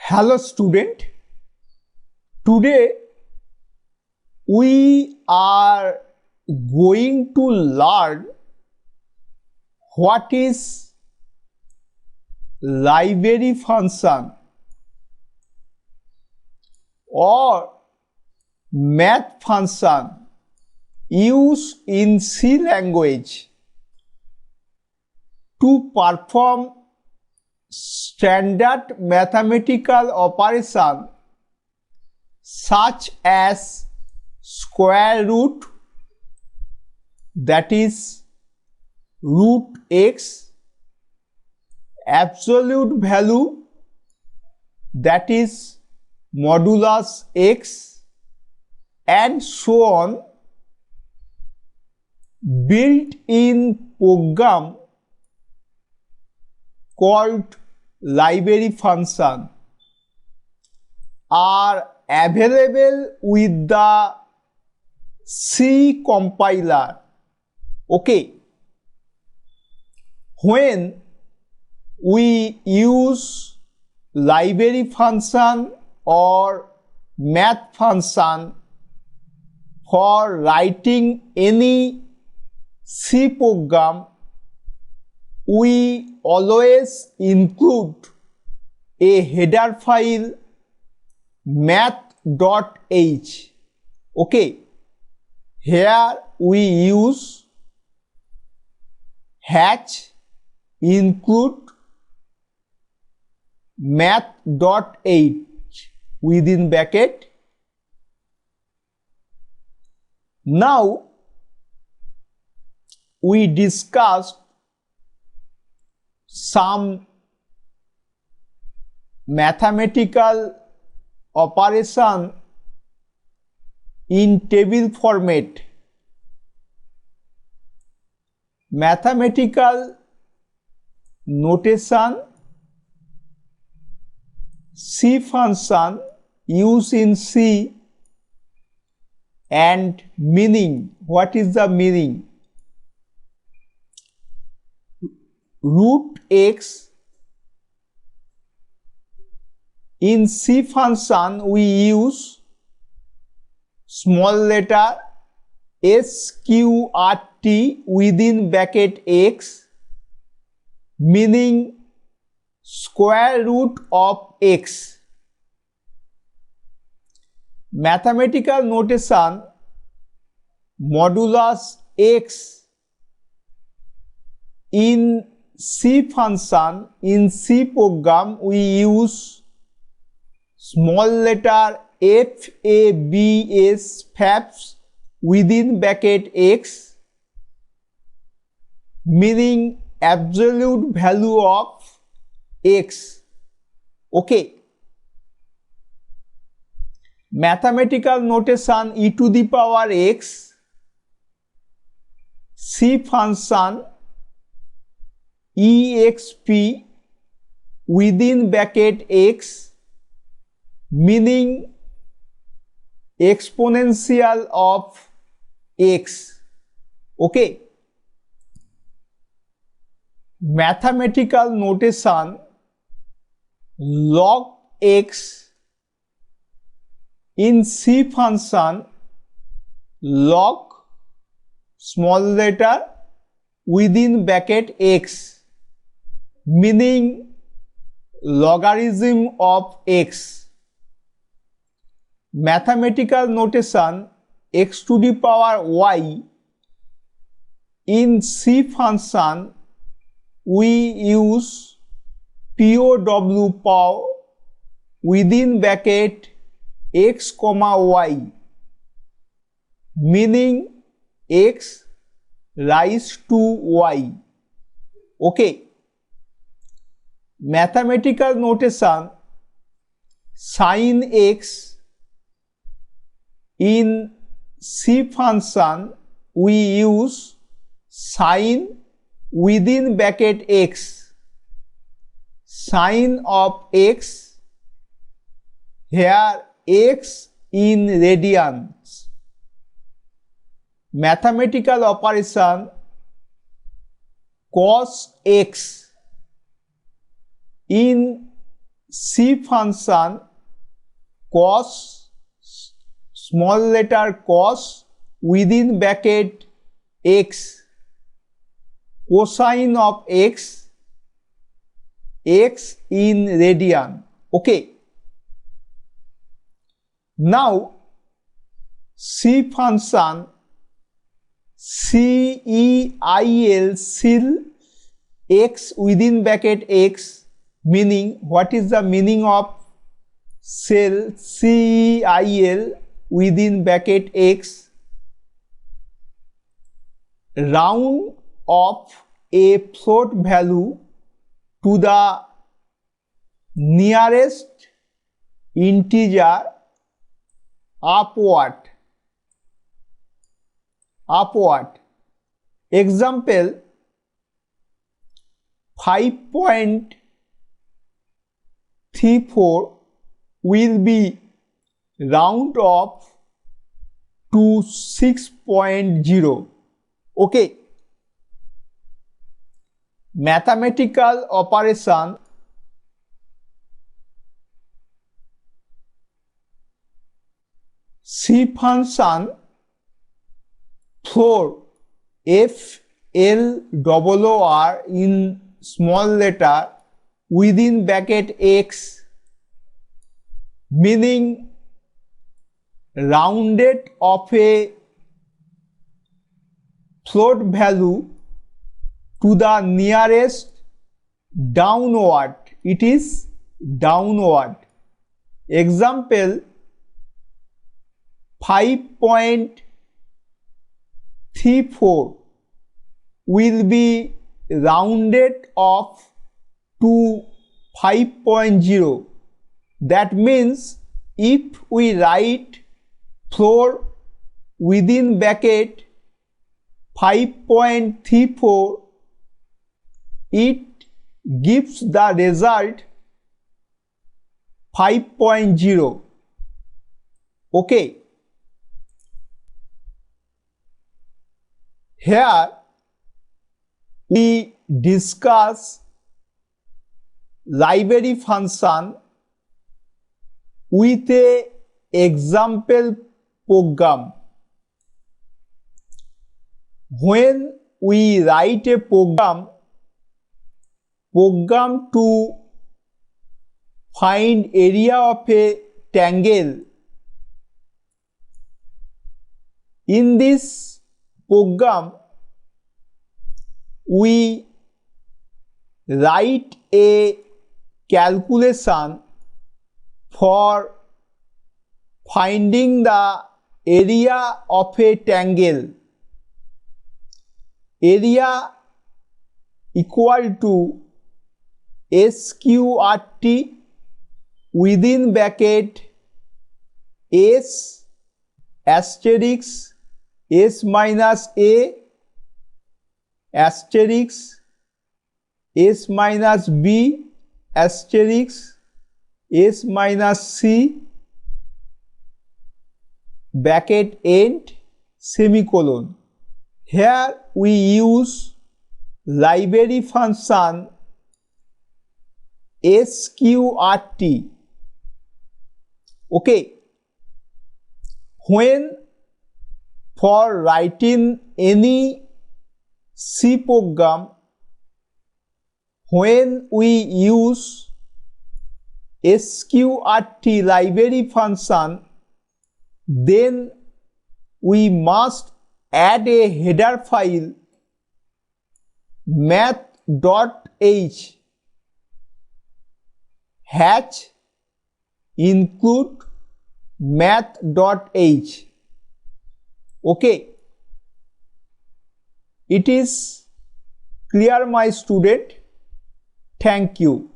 Hello student, today we are going to learn what is library function or math function used in C language to perform standard mathematical operation such as square root, that is root x, absolute value, that is modulus x, and so on, built-in program called library function are available with the C compiler. Okay, when we use library function or math function for writing any C program, we always include a header file math.h. Okay, here we use hatch include math.h within bracket. Now we discussed some mathematical operation in table format. Mathematical notation, C function used in C, and meaning. What is the meaning? Root x, in C function we use small letter sqrt within bracket x, meaning square root of x. Mathematical notation, modulus x, in C function, in C program we use small letter fabs within bracket x, meaning absolute value of x. Okay, mathematical notation e to the power x, C function exp within bracket x, meaning exponential of x. Okay, mathematical notation log x, in C function log small letter within bracket x, meaning logarithm of x. Mathematical notation x to the power y, in C function we use POW pow within bracket x comma y, meaning x rise to y. Okay, mathematical notation sin x, in C function we use sin within bracket x, sin of x, here x in radians. Mathematical operation cos x, in C function cos, small letter cos within bracket x, cosine of x, x in radian. Okay. Now C function CEIL, CEIL x within bracket x, meaning what is the meaning of cell CEIL within bracket x? Round of a float value to the nearest integer upward. Example, 5.34 will be round off to 6.0. Okay. Mathematical operation C function floor FLOOR in small letter within bracket x, meaning rounded of a float value to the nearest downward. It is downward. Example, 5.34 will be rounded off to 5.0. That means if we write floor within bracket 5.34, it gives the result 5.0. Okay. Here we discuss library function with a example program. When we write a program to find area of a triangle, in this program we write a calculation for finding the area of a triangle. Area equal to SQRT within bracket S asterisk S minus A asterisk S minus B asterisk S minus C bracket end semicolon. Here we use library function SQRT. Okay. When for writing any C program, when we use SQRT library function, then we must add a header file math.h hatch include math.h. Okay. It is clear, my student. Thank you.